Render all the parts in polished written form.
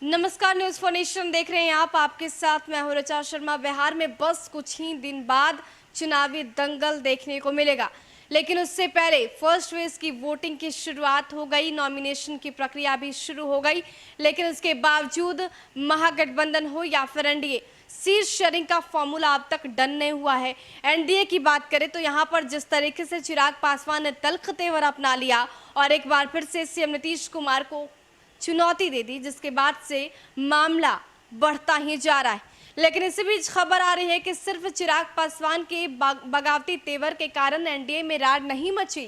नमस्कार, news for nation देख रहे हैं आप। आपके साथ मैं हूं ऋचा शर्मा। बिहार में बस कुछ ही दिन बाद चुनावी दंगल देखने को मिलेगा, लेकिन उससे पहले फर्स्ट फेज की वोटिंग की शुरुआत हो गई, नॉमिनेशन की प्रक्रिया भी शुरू हो गई। लेकिन उसके बावजूद महागठबंधन हो या फिर एनडीए, सीट शेयरिंग का फॉर्मूला अब तक डन नहीं हुआ है। एनडीए की बात करें तो यहाँ पर जिस तरीके से चिराग पासवान ने तल्ख तेवर अपना लिया और एक बार फिर से सीएम नीतीश कुमार को चुनौती दे दी, जिसके बाद से मामला बढ़ता ही जा रहा है। लेकिन इसी बीच खबर आ रही है कि सिर्फ चिराग पासवान के बगावती तेवर के कारण एनडीए में रार नहीं मची,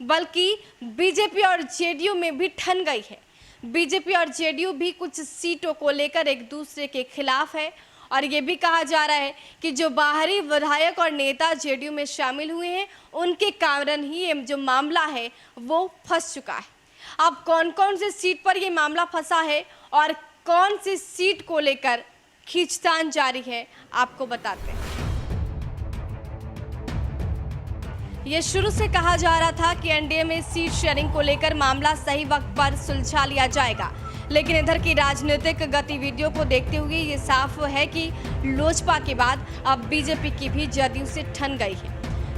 बल्कि बीजेपी और जेडीयू में भी ठन गई है। बीजेपी और जेडीयू भी कुछ सीटों को लेकर एक दूसरे के खिलाफ है और ये भी कहा जा रहा है कि जो बाहरी विधायक और नेता जेडीयू में शामिल हुए हैं, उनके कारण ही ये जो मामला है वो फंस चुका है। अब कौन कौन सी सीट पर यह मामला फंसा है और कौन सी सीट को लेकर खींचतान जारी है, आपको बताते हैं। यह शुरू से कहा जा रहा था कि एनडीए में सीट शेयरिंग को लेकर मामला सही वक्त पर सुलझा लिया जाएगा, लेकिन इधर की राजनीतिक गतिविधियों को देखते हुए ये साफ है कि लोजपा के बाद अब बीजेपी की भी जदयू से ठन गई है।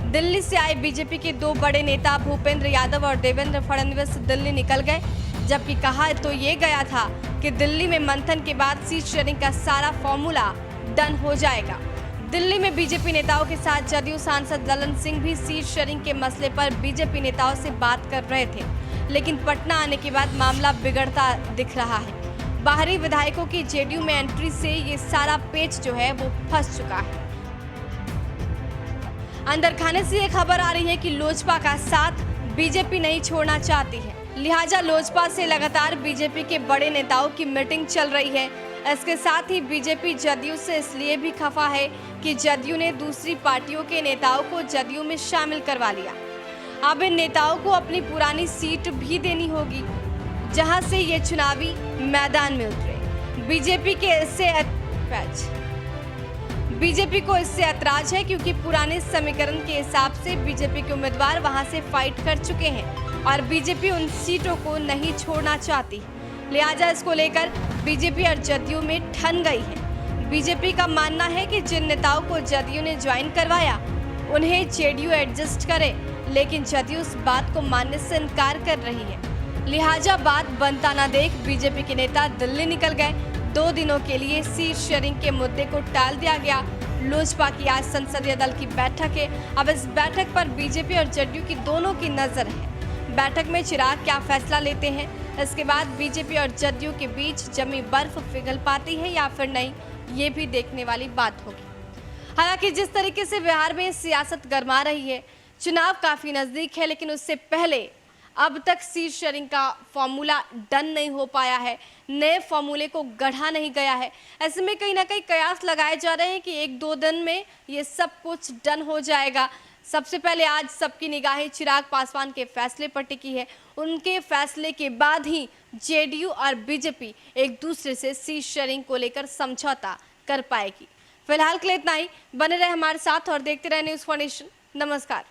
दिल्ली से आए बीजेपी के दो बड़े नेता भूपेंद्र यादव और देवेंद्र फडणवीस दिल्ली निकल गए, जबकि कहा तो ये गया था कि दिल्ली में मंथन के बाद सीट शेयरिंग का सारा फॉर्मूला डन हो जाएगा। दिल्ली में बीजेपी नेताओं के साथ जदयू सांसद ललन सिंह भी सीट शेयरिंग के मसले पर बीजेपी नेताओं से बात कर रहे थे, लेकिन पटना आने के बाद मामला बिगड़ता दिख रहा है। बाहरी विधायकों की जेडीयू में एंट्री से ये सारा पेच जो है वो फंस चुका है। अंदर खाने से ये खबर आ रही है कि लोजपा का साथ बीजेपी नहीं छोड़ना चाहती है, लिहाजा लोजपा से लगातार बीजेपी के बड़े नेताओं की मीटिंग चल रही है। इसके साथ ही बीजेपी जदयू से इसलिए भी खफा है कि जदयू ने दूसरी पार्टियों के नेताओं को जदयू में शामिल करवा लिया। अब इन नेताओं को अपनी पुरानी सीट भी देनी होगी, जहां से ये चुनावी मैदान में उतरे। बीजेपी को इससे ऐतराज है, क्योंकि पुराने समीकरण के हिसाब से बीजेपी के उम्मीदवार वहां से फाइट कर चुके हैं और बीजेपी उन सीटों को नहीं छोड़ना चाहती। लिहाजा इसको लेकर बीजेपी और जदयू में ठन गई है। बीजेपी का मानना है कि जिन नेताओं को जदयू ने ज्वाइन करवाया उन्हें जेडीयू एडजस्ट करे, लेकिन जदयू उस बात को मानने से इनकार कर रही है। लिहाजा बात बनता ना देख बीजेपी के नेता दिल्ली निकल गए। 2 दिनों के लिए सीट शेयरिंग के मुद्दे को टाल दिया गया। लोजपा की आज संसदीय दल की बैठक है। अब इस बैठक पर बीजेपी और जदयू की दोनों की नजर है। बैठक में चिराग क्या फैसला लेते हैं, इसके बाद बीजेपी और जदयू के बीच जमी बर्फ पिघल पाती है या फिर नहीं, ये भी देखने वाली बात होगी। हालांकि जिस तरीके से बिहार में सियासत गरमा रही है, चुनाव काफी नजदीक है, लेकिन उससे पहले अब तक सीट शेयरिंग का फॉर्मूला डन नहीं हो पाया है, नए फॉर्मूले को गढ़ा नहीं गया है। ऐसे में कहीं ना कहीं कयास लगाए जा रहे हैं कि 1-2 दिन में ये सब कुछ डन हो जाएगा। सबसे पहले आज सबकी निगाहें चिराग पासवान के फैसले पर टिकी है। उनके फैसले के बाद ही जेडीयू और बीजेपी एक दूसरे से सीट शेयरिंग को लेकर समझौता कर पाएगी। फिलहाल के लिए इतना ही। बने रहे हमारे साथ और देखते रहे न्यूज फॉर नेशन। नमस्कार।